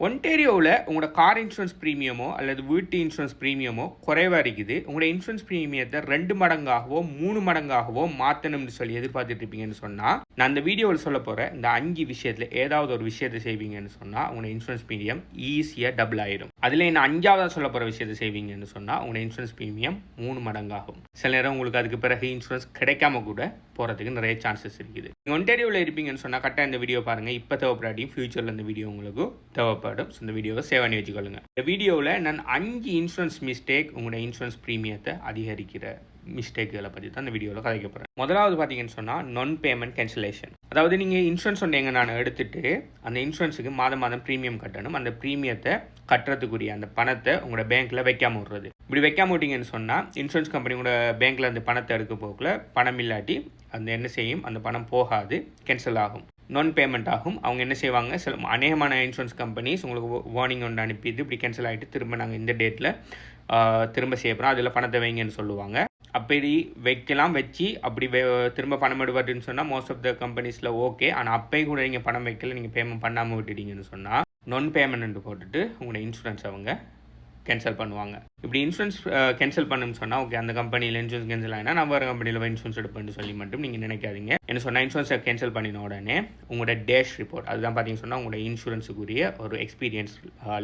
ஒன்டேரியோவில் உங்களோட car insurance ப்ரீமியமோ அல்லது வீட்டு இன்சூரன்ஸ் ப்ரீமியமோ குறைவாக இருக்குது. உங்களோட இன்சூரன்ஸ் ப்ரீமியத்தை 2 மடங்காகவோ 3 மடங்காகவோ மாற்றணும்னு சொல்லி எதிர்பார்த்துட்டு இருப்பீங்கன்னு சொன்னால், நான் அந்த வீடியோவில் சொல்ல போகிற இந்த 5 விஷயத்தில் ஏதாவது ஒரு விஷயத்தை செய்வீங்கன்னு சொன்னால் உங்களோட இன்சூரன்ஸ் ப்ரீமியம் ஈஸியாக டபுள் ஆயிடும். அதில் என்ன 5ஆவதாக சொல்ல போகிற விஷயத்தை செய்வீங்கன்னு சொன்னால் உங்களோட இன்சூரன்ஸ் ப்ரீமியம் 3 மடங்காகும். சில நேரம் உங்களுக்கு அதுக்கு பிறகு இன்சூரன்ஸ் கிடைக்காம கூட போகிறதுக்கு நிறைய சான்சஸ் இருக்குது. நீங்கள் ஒன்டேரியோவில் இருப்பீங்கன்னு சொன்னால் கரெக்டாக இந்த வீடியோ பாருங்கள். இப்போ தேவைப்படாட்டியும் ஃபியூச்சரில் இந்த வீடியோ உங்களுக்கு தேவைப்படும். ஸோ இந்த வீடியோவை சேவ் பண்ணி வச்சுக்கொள்ளுங்க. இந்த வீடியோவில் நான் 5 இன்சூரன்ஸ் மிஸ்டேக் உங்களோட இன்சூரன்ஸ் ப்ரீமியத்தை அதிகரிக்கிற மிஸ்டேக்குகளை பற்றி தான் இந்த வீடியோவில் கதைக்க போகிறேன். முதலாவது பார்த்தீங்கன்னு சொன்னால் நான் பேமெண்ட் கேன்சலேஷன். அதாவது நீங்கள் இன்சூரன்ஸ் ஒன்று எங்கே நான் எடுத்துகிட்டு அந்த இன்சூரன்ஸுக்கு மாதம் மாதம் ப்ரீமியம் கட்டணும். அந்த ப்ரீமியத்தை கட்டுறதுக்குரிய அந்த பணத்தை உங்களோட பேங்க்கில் வைக்காம விடுறது. இப்படி வைக்காம விட்டீங்கன்னு சொன்னால் இன்சூரன்ஸ் கம்பெனி உங்களோட பேங்க்கில் அந்த பணத்தை எடுக்க போக்கில் பணம் இல்லாட்டி அந்த என்ன செய்யும், அந்த பணம் போகாது, கேன்சல் ஆகும், நான் பேமெண்ட் ஆகும். அவங்க என்ன செய்வாங்க, சில அநேகமான இன்சூரன்ஸ் கம்பெனிஸ் உங்களுக்கு வார்னிங் ஒன்று அனுப்பிட்டு இப்படி கேன்சல் ஆகிட்டு திரும்ப நாங்கள் இந்த டேட்டில் திரும்ப செய்யப்போகிறோம், அதில் பணத்தை வைங்கன்னு சொல்லுவாங்க. அப்படி வைக்கலாம், வச்சு அப்படி திரும்ப பணம் எடுவாட்டுன்னு சொன்னால் மோஸ்ட் ஆஃப் த கம்பெனிஸில் ஓகே. ஆனால் அப்பையும் கூட நீங்கள் பணம் வைக்கல, நீங்கள் பேமெண்ட் பண்ணாமல் விட்டுட்டீங்கன்னு சொன்னால் நான் பேமெண்ட் போட்டுட்டு உங்களோட இன்சூரன்ஸ் அவங்க கேன்சல் பண்ணுவாங்க. இப்படி இன்சூரன்ஸ் கேன்சல் பண்ணுன்னு சொன்னால் ஓகே, அந்த கம்பெனியில் இன்சூரன்ஸ் கேன்சல் ஆகினா நான் வேறு கம்பெனியில் இன்சூரன்ஸ் எடுப்பேன்னு சொல்லி மட்டும் நீங்கள் நினைக்காதீங்க. என்ன சொன்னால் இன்சூரன்ஸை கேன்சல் பண்ணின உடனே உங்களோட டேஷ் ரிப்போர்ட், அதுதான் பார்த்தீங்கன்னு சொன்னால் உங்களோட இன்சூரன்ஸுக்குரிய ஒரு எக்ஸ்பீரியன்ஸ்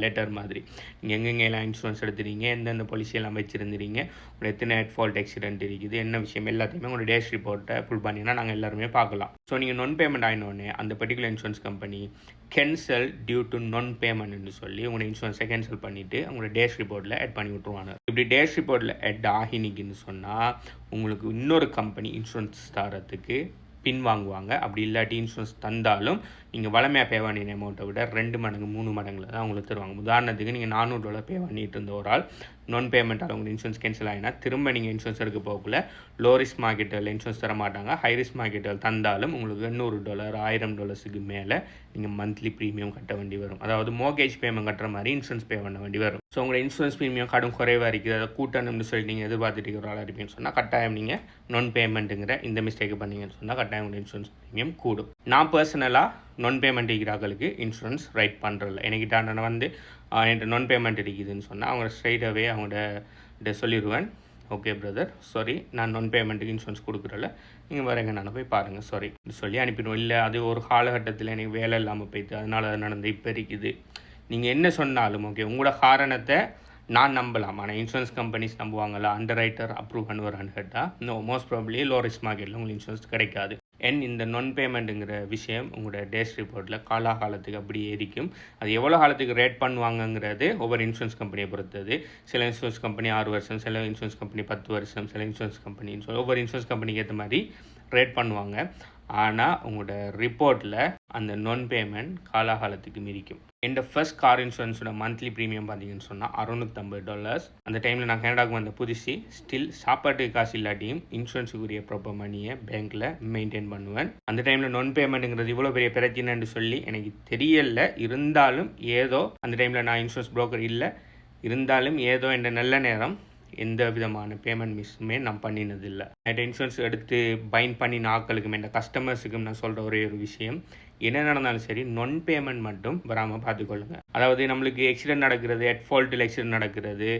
லெட்டர் மாதிரி. நீங்கள் எங்கெங்கெல்லாம் இன்சூரன்ஸ் எடுத்துறீங்க, எந்தெந்த பாலிசியெல்லாம் வச்சுருந்துறீங்க, உங்களோட எத்தனை அட் ஃபால்ட் ஆக்சிடென்ட் இருக்குது, என்ன விஷயம் எல்லாத்தையுமே உங்களோட டேஷ் ரிப்போர்ட்டை ஃபுல் பண்ணினா நாங்கள் எல்லாருமே பார்க்கலாம். ஸோ நீங்கள் நான் பேமெண்ட் ஆகினோடனே அந்த particular insurance company cancel due to நான் பேமெண்ட்னு சொல்லி உங்களோட இன்சூரன்ஸை கேன்சல் பண்ணிவிட்டு உங்களோட டேஷ் ரிப்போர்ட்டில் ஆட் பண்ணி விட்ருவாங்க. இப்படி டேஷ் ரிப்போர்ட்டில் ஆட் ஆகினிக்குன்னு சொன்னால் உங்களுக்கு இன்னொரு கம்பெனி இன்சூரன்ஸ் தரத்துக்கு பின்வாங்குவாங்க. அப்படி இல்லாட்டி இன்சூரன்ஸ் தந்தாலும் நீங்கள் வளமையாக பே பண்ணின அமௌண்ட்டை விட 2 மடங்கு 3 மடங்கில் தான் உங்களுக்கு தருவாங்க. உதாரணத்துக்கு நீங்கள் $400 பே பண்ணிட்டு இருந்த ஒரு ஆள் நான் பேமெண்ட்டால் உங்களுக்கு இன்சூரன்ஸ் கேன்சல் ஆகினா திரும்ப நீங்கள் இன்சூரன்ஸ் எடுக்க போகக்குள்ள லோ ரிஸ்க் மார்க்கெட்டில் இன்சூரன்ஸ் தர மாட்டாங்க. ஹை ரிஸ்க் மார்க்கெட்டில் தந்தாலும் உங்களுக்கு $800 $1000 மேலே நீங்கள் மந்த்லி ப்ரீமியம் கட்ட வேண்டி வரும். அதாவது மோர்கேஜ் பேமெண்ட் கட்டுற மாதிரி இன்சூரன்ஸ் பே பண்ண வேண்டி வரும். ஸோ உங்களோட இன்சூரன்ஸ் ப்ரீமியம் கடும் குறைவாக இருக்குது, அதை கூட்டணும்னு சொல்லி நீங்கள் எதிர்பார்த்துட்டு ஒரு ஆளாக இருப்பீங்கன்னு சொன்னால் கட்டாயம் நீங்கள் நான் பேமெண்ட்டுங்கிற இந்த மிஸ்டேக் பண்ணீங்கன்னு சொன்னால் கட்டாயம் உங்களோட இன்சூரன்ஸ் ப்ரீமியம் கூடும். நான் பர்சனலாக நான் பேமெண்ட் இருக்கிறாங்களுக்கு இன்சூரன்ஸ் ரைட் பண்ணுறதில்ல. எனக்கிட்ட நான் வந்து என்கிட்ட நான் பேமெண்ட் இருக்குதுன்னு சொன்னால் அவங்க ஸ்ட்ரைட்டாகவே அவங்கள்ட்ட சொல்லிடுவேன், ஓகே பிரதர் சாரி நான் நான் பேமெண்ட்டுக்கு இன்சூரன்ஸ் கொடுக்குறல, நீங்கள் வேறு எங்கே நான் போய் பாருங்கள் சாரி சொல்லி அனுப்பிடுவோம். இல்லை அது ஒரு காலகட்டத்தில் எனக்கு வேலை இல்லாமல் போயிட்டு அதனால் அது நடந்து இப்போ இருக்குது, நீங்கள் என்ன சொன்னாலும் ஓகே உங்களோட காரணத்தை நான் நம்பலாம். ஆனால் இன்சூரன்ஸ் கம்பெனிஸ் நம்புவாங்களா, அண்டர் ரைட்டர் அப்ரூவ் பண்ணுவாரான்னு கேட்டால் no, most probably low risk மார்க்கெட்டில் உங்களுக்கு இன்சூரன்ஸ் கிடைக்காது. இந்த நான் பேமெண்ட்டுங்கிற விஷயம் உங்களோட டேஷ் ரிப்போர்ட்டில் காலாகாலத்துக்கு அப்படியே இருக்கும். அது எவ்வளோ காலத்துக்கு ரேட் பண்ணுவாங்கங்கிறது ஒவ்வொரு இன்சூரன்ஸ் கம்பெனியை பொறுத்தது. சில இன்சூரன்ஸ் கம்பெனி 6 வருஷம், சில இன்சூரன்ஸ் கம்பெனி 10 வருஷம், சில இன்சூரன்ஸ் கம்பெனின்னு சொல்லி ஒவ்வொரு இன்சூரன்ஸ் கம்பெனிக்கு ஏற்ற மாதிரி ரேட் பண்ணுவாங்க. ஆனால் உங்களோட ரிப்போர்ட்டில் அந்த நான் பேமெண்ட் காலாகாலத்துக்கு மிதிக்கும். இந்த ஃபர்ஸ்ட் கார் இன்சூரன்ஸோட மந்த்லி ப்ரீமியம் பார்த்தீங்கன்னு சொன்னால் $650. அந்த டைமில் நான் கனடாவுக்கு வந்த புதுசு ஸ்டில் சாப்பாட்டுக்கு காசு இல்லாட்டியும் இன்சூரன்ஸுக்குரிய ப்ராப்பர் மணியை பேங்க்கில் மெயின்டைன் பண்ணுவேன். அந்த டைமில் நான் பேமெண்ட்டுங்கிறது இவ்வளோ பெரிய பிரச்சனைன்னு சொல்லி எனக்கு தெரியலை. இருந்தாலும் ஏதோ அந்த டைமில் நான் இன்சூரன்ஸ் புரோக்கர் இல்லை, இருந்தாலும் ஏதோ என்ற நல்ல நேரம் எந்த விதமான பேமெண்ட் மிஸ்ஸுமே நான் பண்ணினதில்லை. என்கிட்ட இன்சூரன்ஸ் எடுத்து பைண்ட் பண்ணின ஆட்களுக்கும் என் கஸ்டமர்ஸுக்கும் நான் சொல்கிற ஒரே ஒரு விஷயம், என்ன நடந்தாலும் சரி நான் பேமெண்ட் மட்டும் வராமல் பார்த்துக்கொள்ளுங்க. அதாவது நம்மளுக்கு ஆக்சிடென்ட் நடக்கிறது, அட் ஃபால்ட்டில் ஆக்சிடென்ட் நடக்கிறது,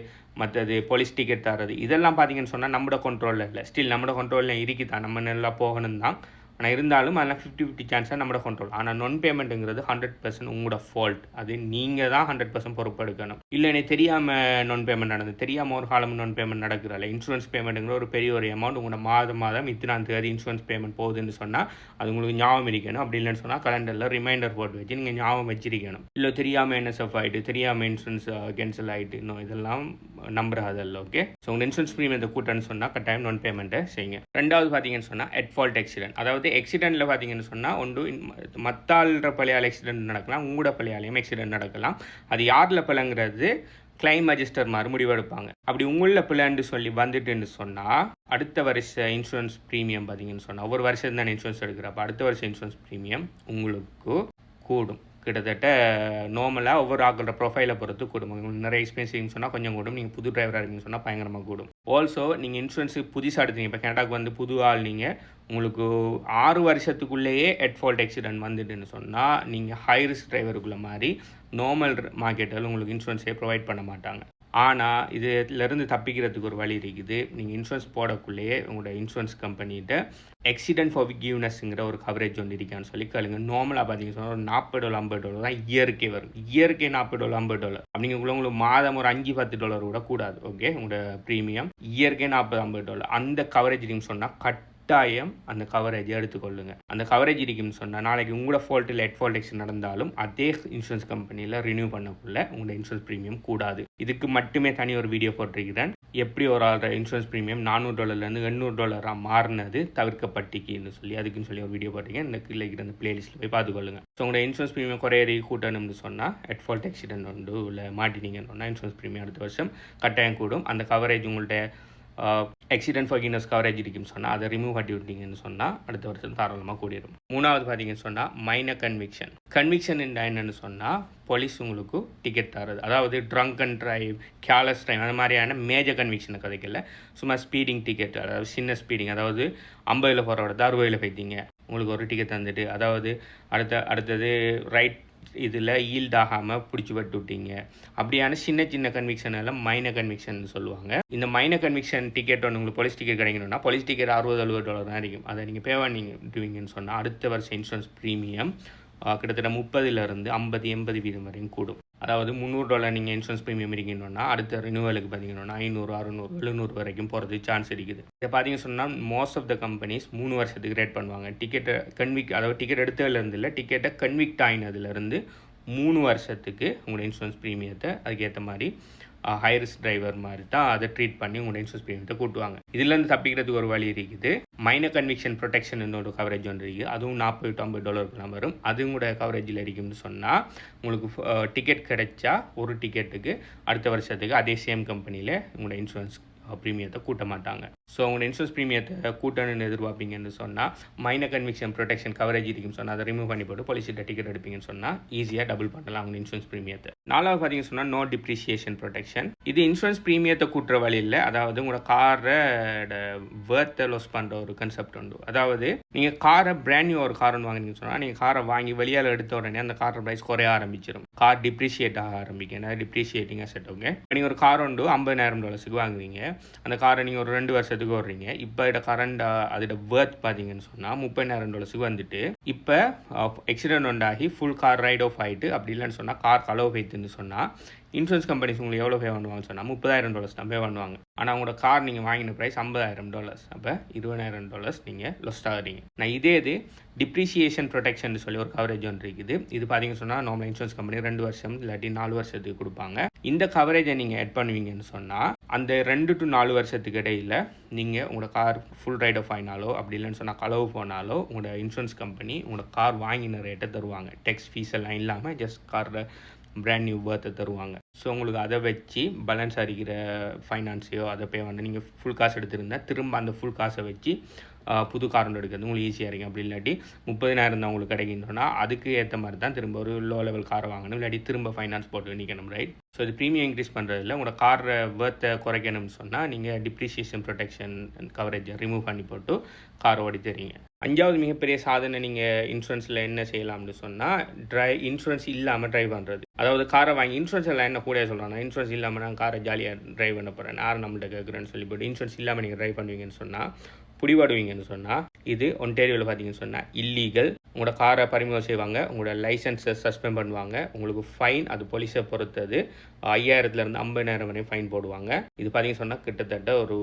மற்றது போலீஸ் டிக்கெட் தர்றது, இதெல்லாம் பார்த்தீங்கன்னு சொன்னால் நம்மளோட கண்ட்ரோலில் இல்லை. ஸ்டில் நம்மளோட கண்ட்ரோலில் இருக்குதான், நம்ம நல்லா போகணும் தான். ஆனால் இருந்தாலும் அதெல்லாம் 50-50 சான்ஸாக நம்மளோட கண்ட்ரோல். ஆனால் நான் பேமெண்ட்டுங்கிறது 100% உங்களோட ஃபால்ட். அது நீங்கள் தான் 100% பொறுப்பு எடுக்கணும். இல்லை எனக்கு தெரியாமல் நான் பேமெண்ட் நடந்தது, தெரியாமல் ஒரு காலம் நான் பேமெண்ட் நடக்கிறதில்ல. இன்சூரன்ஸ் பேமெண்ட்டுங்கிற ஒரு பெரிய ஒரு அமௌண்ட் உங்களோட மாதம் இத்தனாம் தேதி இன்சூரன்ஸ் பேமெண்ட் போகுதுன்னு சொன்னால் அது உங்களுக்கு ஞாபகம் இருக்கணும். அப்படி இல்லைன்னு சொன்னால் கலண்டரில் ரிமைண்டர் போட்டு வச்சு நீங்கள் ஞாபகம் வச்சிருக்கணும். இல்லை தெரியாமல் NSF ஆகிட்டு, தெரியாமல் இன்சூரன்ஸ் கேன்சல் ஆகிட்டு, இன்னும் இதெல்லாம் நம்புறதில்ல. ஓகே, ஸோ உங்கள் இன்சூரன்ஸ் ப்ரீமியத்தை கூட்டன்னு சொன்னால் கட்டாயம் நான் பேமெண்ட்டை செய்யுங்க. ரெண்டாவது பார்த்தீங்கன்னு சொன்னால் அட் ஃபால்ட் ஆக்சிடென்ட். அதாவது ஆக்சிடென்ட்டில் பார்த்தீங்கன்னு சொன்னால் ஒன்று மத்தாள்ற பழையால் ஆக்சிடென்ட் நடக்கலாம், உங்களோட பழையாலையும் ஆக்சிடென்ட் நடக்கலாம். அது யாரில் பிள்ளைங்கிறது கிளைம் அட்ஜஸ்டர் மாதிரி முடிவெடுப்பாங்க. அப்படி உங்களில் பிள்ளைன்னு சொல்லி வந்துட்டுன்னு சொன்னால் அடுத்த வருஷ இன்சூரன்ஸ் ப்ரீமியம் பார்த்தீங்கன்னு சொன்னால் ஒரு வருஷம் தான் இன்சூரன்ஸ் எடுக்கிறப்ப அடுத்த வருஷம் இன்சூரன்ஸ் ப்ரீமியம் உங்களுக்கு கூடும். கிட்டத்தட்ட நார்மலாக ஒவ்வொரு ஆக்களோட ப்ரொஃபைலை பொறுத்து கூடும். உங்களுக்கு நிறைய எக்ஸ்பென்சிவ்னு சொன்னால் கொஞ்சம் கூடும், நீங்கள் புது டிரைவராக இருக்கீங்கன்னு சொன்னால் பயங்கரமாக கூடும். ஆல்சோ நீங்கள் இன்சூரன்ஸுக்கு புதுசாக எடுத்தீங்க, இப்போ கனடாவுக்கு வந்து புது ஆள் நீங்கள், உங்களுக்கு 6 வருஷத்துக்குள்ளேயே அட் ஃபால்ட் ஆக்சிடென்ட் வந்துட்டுன்னு சொன்னால் நீங்கள் ஹை ரிஸ்க் டிரைவருக்குள்ள மாதிரி நார்மல் மார்க்கெட்டில் உங்களுக்கு இன்சூரன்ஸே ப்ரொவைட் பண்ண மாட்டாங்க. ஆனால் இதிலேருந்து தப்பிக்கிறதுக்கு ஒரு வழி இருக்குது. நீங்கள் இன்சூரன்ஸ் போடக்குள்ளேயே உங்களோட இன்சூரன்ஸ் கம்பெனிகிட்ட ஆக்சிடென்ட் ஃபர்கிவ்னஸ்ங்கிற ஒரு கவரேஜ் ஒன்று இருக்கான்னு சொல்லி கேளுங்க. நார்மலாக பார்த்தீங்கன்னா சொன்னால் ஒரு $40 $50 தான் இயற்கை வரும். இயற்கை $40 $50 அப்படிங்கக்குள்ள உங்களுக்கு மாதம் ஒரு $5-10 கூட கூடாது. ஓகே, உங்களோட ப்ரீமியம் இயற்கை $40-50 அந்த கவரேஜ் நீங்கள் சொன்னால் கட்டாயம் அந்த கவரேஜை எடுத்துக்கொள்ளுங்க. அந்த கவரேஜ் இருக்குன்னு சொன்னால் நாளைக்கு உங்களோட ஃபால்ட் இல்லை ஃபால்ட் எக்ஸ் நடந்தாலும் அதே இன்சூரன்ஸ் கம்பெனியில் ரினியூ பண்ணக்குள்ள உங்களோட இன்சூரன்ஸ் ப்ரீமியம் கூடாது. இதுக்கு மட்டுமே தனி ஒரு வீடியோ போட்டிருக்கிறேன். எப்படி ஒரு இன்சூரன்ஸ் ப்ரீமியம் $400 $800 மாறினது தவிர்க்கப்பட்டிக்குன்னு சொல்லி அதுக்குன்னு சொல்லி ஒரு வீடியோ போட்டிருக்கேன். இந்த கீழே இருக்கிற அந்த பிளேலிஸ்ட்டில் போய் பார்த்துக்கொள்ளுங்க. ஸோ உங்களோட இன்சூரன்ஸ் ப்ரீமியம் குறையறி கூட்டணும்னு சொன்னால் ஃபால்ட் ஆக்சிடென்ட் உண்டு இல்லை மாட்டினீங்கன்னு சொன்னால் இன்சூரன்ஸ் ப்ரீமியம் அடுத்த வருஷம் கட்டாயம் கூடும். அந்த கவரேஜ் உங்கள்கிட்ட ஆக்சிடென்ட் ஃபர்கிவ்னஸ் கவரேஜ் இருக்குன்னு சொன்னால் அதை ரிமூவ் பண்ணி விட்டீங்கன்னு சொன்னால் அடுத்த வருஷம் தாராளமாக கூடிடும். மூணாவது பார்த்தீங்கன்னு சொன்னால் மைனர் கன்விக்ஷன் என்னன்னு சொன்னால் போலீஸ் உங்களுக்கு டிக்கெட் தரது. அதாவது drunk and drive, careless drive அந்த மாதிரியான மேஜர் கன்விக்ஷனை கதைக்கல. சும்மா ஸ்பீடிங் டிக்கெட், அதாவது சின்ன ஸ்பீடிங், அதாவது 50 போகிறோட 60 போய்த்தீங்க உங்களுக்கு ஒரு டிக்கெட் தந்துட்டு, அதாவது அடுத்தது ரைட் இதில் ஈல்ட் ஆகாமல் பிடிச்சி விட்டு விட்டீங்க, அப்படியான சின்ன கன்விக்ஷன் எல்லாம் மைனர் கன்விக்ஷன் சொல்லுவாங்க. இந்த மைனர் கன்விக்ஷன் டிக்கெட் ஒன்று உங்களுக்கு போலீஸ் டிக்கெட் கிடைக்கணும்னா போலீஸ் டிக்கெட் $60-70 தான் இருக்கும். அதை நீங்கள் பே பண்ணிடுவீங்கன்னு சொன்னால் அடுத்த வருஷம் இன்சூரன்ஸ் ப்ரீமியம் கிட்டத்தட்ட 30-50-80% வரையும் கூடும். அதாவது $300 நீங்கள் இன்சூரன்ஸ் ப்ரீமியம் இருக்கணும்னா அடுத்த ரினியூவலுக்கு பார்த்தீங்கன்னா $500-600-700 வரைக்கும் போகிறதுக்கு சான்ஸ் இருக்குது. இதை பார்த்தீங்கன்னு சொன்னால் மோஸ்ட் ஆஃப் த கம்பெனிஸ் 3 வருஷத்துக்கு ரேட் பண்ணுவாங்க. டிக்கெட்டை அதாவது டிக்கெட் எடுத்ததுலேருந்து இல்லை, டிக்கெட்டை கன்விக்ட் ஆகினதுலேருந்து 3 வருஷத்துக்கு உங்களோட இன்சூரன்ஸ் ப்ரீமியத்தை அதுக்கேற்ற மாதிரி ஹை ரிஸ்க் டிரைவர் மாதிரி தான் அதை ட்ரீட் பண்ணி உங்களோட இன்சூரன்ஸ் ப்ரீமியத்தை கூட்டுவாங்க. இதுலேருந்து தப்பிக்கிறதுக்கு ஒரு வழி இருக்குது. மைனர் கன்விக்ஷன் ப்ரொடெக்ஷன் ஒரு கவரேஜ் ஒன்று இருக்குது. அதுவும் $40-50 வரும். அது உங்களோட கவரேஜில் இருக்கும்னு சொன்னால் உங்களுக்கு டிக்கெட் கிடைச்சா ஒரு டிக்கெட்டுக்கு அடுத்த வருஷத்துக்கு அதே சேம் கம்பெனியில் உங்களோட இன்சூரன்ஸ் ப்ரீமியத்தை கூட்ட மாட்டாங்க. ஸோ உங்களோட இன்சூரன்ஸ் ப்ரீமியத்தை கூட்டணும்னு எதிர்பார்ப்பீங்கன்னு சொன்னால் மைனர் கன்விக்ஷன் ப்ரொடெக்ஷன் கவரேஜ் இருக்குன்னு சொன்னால் அதை ரிமூவ் பண்ணி போட்டு போலீஸ்கிட்ட டிக்கெட் எடுப்பீங்கன்னு சொன்னால் ஈஸியாக டபுள் பண்ணலாம் உங்கள் இன்சூரன்ஸ் ப்ரீமியத்தை. 4வது பார்த்தீங்கன்னு சொன்னால் நோ டிப்ரிசியேஷன் ப்ரொடெக்ஷன். இது இன்சூரன்ஸ் ப்ரீமியத்தை கூட்டுற வழி இல்லை. அதாவது உங்களோட காரை வேர்த்தை லாஸ் பண்ணுற ஒரு கன்செப்ட் உண்டு. அதாவது நீங்கள் காரை பிராண்ட் நியூ ஒரு கார் ஒன்று வாங்கினீங்கன்னு சொன்னால் நீங்கள் காரை வாங்கி வெளியால் எடுத்த உடனே அந்த காரோட ப்ரைஸ் குறைய ஆரம்பிச்சிடும். கார் டிப்ரிஷியேட் ஆக ஆரம்பிக்கும். Depreciating asset. ஓகே, நீங்கள் ஒரு கார் உண்டு $50,000 வாங்குவீங்க. அந்த காரை நீங்கள் ஒரு 2 வருஷத்துக்கு ஓடுறீங்க. இப்போ கரண்ட் அதோட வேர்த் பார்த்தீங்கன்னு சொன்னால் $30,000 வந்துட்டு இப்போ ஆக்சிடென்ட் உண்டாகி ஃபுல் கார் ரைட் ஆஃப் ஆகிட்டு அப்படி இல்லைன்னு சொன்னால் கார் கலவு போய்த்துன்னு சொன்னால் இன்சூரன்ஸ் கம்பெனிஸ் உங்களுக்கு எவ்வளோ பே பண்ணுவாங்கன்னு சொன்னால் $30,000 தான் பே பண்ணுவாங்க. ஆனால் உங்களோட கார் நீங்கள் வாங்கின ப்ரைஸ் $50,000. அப்போ $20,000 நீங்கள் லொஸ்ட் ஆகுறீங்க. நான் இது டிப்ரிசியேஷன் ப்ரொடெக்ஷன் சொல்லி ஒரு கவரேஜ் ஒன்று இருக்குது. இது பார்த்தீங்கன்னு சொன்னால் நார்மல் இன்சூரன்ஸ் கம்பெனி 2 வருஷம் இல்லாட்டி 4 வருஷத்துக்கு கொடுப்பாங்க. இந்த கவரேஜை நீங்கள் ஆட் பண்ணுவீங்கன்னு சொன்னால் அந்த 2 to 4 வருஷத்துக்கு இடையில் நீங்கள் உங்களோட கார் ஃபுல் ரைட் ஆஃப் ஆகினாலோ அப்படி இல்லைன்னு சொன்னால் களவு போனாலோ உங்களோட இன்சூரன்ஸ் கம்பெனி உங்களோட கார் வாங்கின ரேட்டை தருவாங்க. டெக்ஸ் ஃபீஸ் எல்லாம் இல்லாமல் ஜஸ்ட் காரில் பிராண்ட் நியூ பர்த்தை தருவாங்க. ஸோ உங்களுக்கு அதை வச்சு பேலன்ஸ் அடிக்கிற ஃபைனான்ஸையோ அதை பே பண்ண நீங்கள் ஃபுல் காசு எடுத்திருந்தால் திரும்ப அந்த ஃபுல் காசை வச்சு புது கார் ஒன்று எடுக்கிறது உங்களுக்கு ஈஸியாக இருக்கும். அப்படி இல்லாட்டி 30,000 தான் உங்களுக்கு கிடைக்கின்றோன்னா அதுக்கு ஏற்ற மாதிரி தான் திரும்ப ஒரு லோ லெவல் காரை வாங்கணும், இல்லாட்டி திரும்ப ஃபைனான்ஸ் போட்டு நிற்கணும். ரைட். ஸோ இது ப்ரீமியம் இன்க்ரீஸ் பண்ணுறதில்ல. உங்களோட காரை வேர்த்தை குறைக்கணும்னு சொன்னால் நீங்கள் டிப்ரிசியேஷன் ப்ரொடெக்ஷன் கவரேஜை ரிமூவ் பண்ணி போட்டு காரை ஓடி தெரியுங்க. 5வது மிகப்பெரிய சாதனை நீங்கள் இன்சூரன்ஸில் என்ன செய்யலாம்னு சொன்னால் இன்சூரன்ஸ் இல்லாமல் ட்ரைவ் பண்ணுறது. அதாவது காரை வாங்கி இன்சூரன்ஸ் எல்லாம் என்ன கூட சொல்கிறாங்க, இன்சூரன்ஸ் இல்லாமல் நான் காரை ஜாலியாக ட்ரைவ் பண்ண போகிறேன், யார் நம்மள்ட்ட கேட்குறேன்னு சொல்லி போட்டு இன்சூரன்ஸ் இல்லாமல் நீங்கள் ட்ரைவ் பண்ணுவீங்கன்னு சொன்னால் பிடிபடுவீங்கன்னு சொன்னால் இது ஒன்டேரியோவில் பார்த்தீங்கன்னு சொன்னால் இல்லீகல். உங்களோட காரை பறிமுதல் செய்வாங்க, உங்களோட லைசன்ஸை சஸ்பெண்ட் பண்ணுவாங்க, உங்களுக்கு ஃபைன் அது போலீஸை பொறுத்தது 5,000 $50,000 வரையும் ஃபைன் போடுவாங்க. இது பார்த்தீங்கன்னு சொன்னால் கிட்டத்தட்ட ஒரு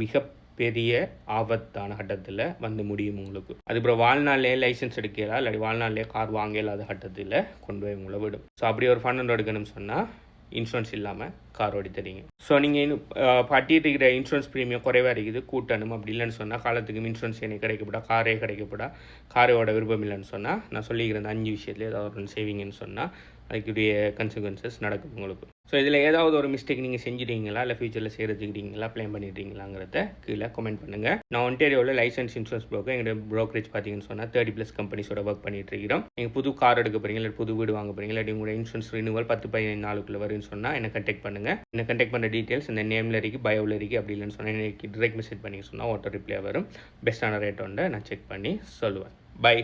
மிகப்பெரிய ஆபத்தான கட்டத்தில் வந்து முடியும் உங்களுக்கு. அதுக்கப்புறம் வாழ்நாள்லேயே லைசன்ஸ் எடுக்கலாம், இல்லாட்டி வாழ்நாள்லேயே கார் வாங்க இல்லாத கட்டத்தில் கொண்டு போய் உங்களை விடும். ஸோ அப்படி ஒரு ஃபண்ட் எடுக்கணும்னு சொன்னால் இன்சூரன்ஸ் இல்லாமல் கார் ஓடி தெரியுங்க. ஸோ நீங்கள் இன்னும் பட்டிட்டு இருக்கிற இன்சூரன்ஸ் ப்ரீமியம் குறைவாக இருக்குது கூட்டணும். அப்படி இல்லைன்னு சொன்னால் காலத்துக்கு இன்சூரன்ஸ் எனக்கு கிடைக்கப்படா, காரே கிடைக்கப்படா, காரோட விருப்பம் இல்லைன்னு சொன்னால் நான் சொல்லிக்கிற அந்த 5 விஷயத்தில் ஏதாவது ஒன்று சேவிங்கன்னு சொன்னால் அதுக்குரிய கன்சிக்வன்சஸ் நடக்கும் உங்களுக்கு. ஸோ இதில் ஏதாவது ஒரு மிஸ்டேக் நீங்கள் செஞ்சுட்டீங்களா, இல்லை ஃபியூச்சரில் செய்கிறதுக்கிறீங்களா, ப்ளான் பண்ணிட்டீங்களாங்கிறத கீழே கமெண்ட் பண்ணுங்கள். நான் ஒன்டேரியோவில் லைசன்ஸ் இன்சூரன்ஸ் ப்ரோக்கர். எங்களோட ப்ரோக்கரேஜ் பார்த்தீங்கன்னு சொன்னால் 30+ கம்பெனிஸோட ஒர்க் பண்ணிட்டு இருக்கிறோம். நீங்கள் புது கார் எடுக்க போகிறீங்க, இல்லை புது வீடு வாங்க போகிறீங்க, இல்லாட்டி உங்களோட இன்சூரன்ஸ் ரினியூவல் 10-15 நாளுக்குள்ளே வரும்னு சொன்னால் என்னை கண்டெக்ட் பண்ணுங்கள். என்னை கண்டெக்ட் பண்ணுற டீட்டெயில்ஸ் இந்த நேமில் இருக்குது, பயோவில் இருக்குது. அப்படி இல்லைன்னு சொன்னால் எனக்கு டிரெக்ட் மெசேஜ் பண்ணி சொன்னால் ஆட்டோ ரிப்ளை வரும். பெஸ்ட்டான ரேட் ஒன்று நான் செக் பண்ணி சொல்லுவேன். பை.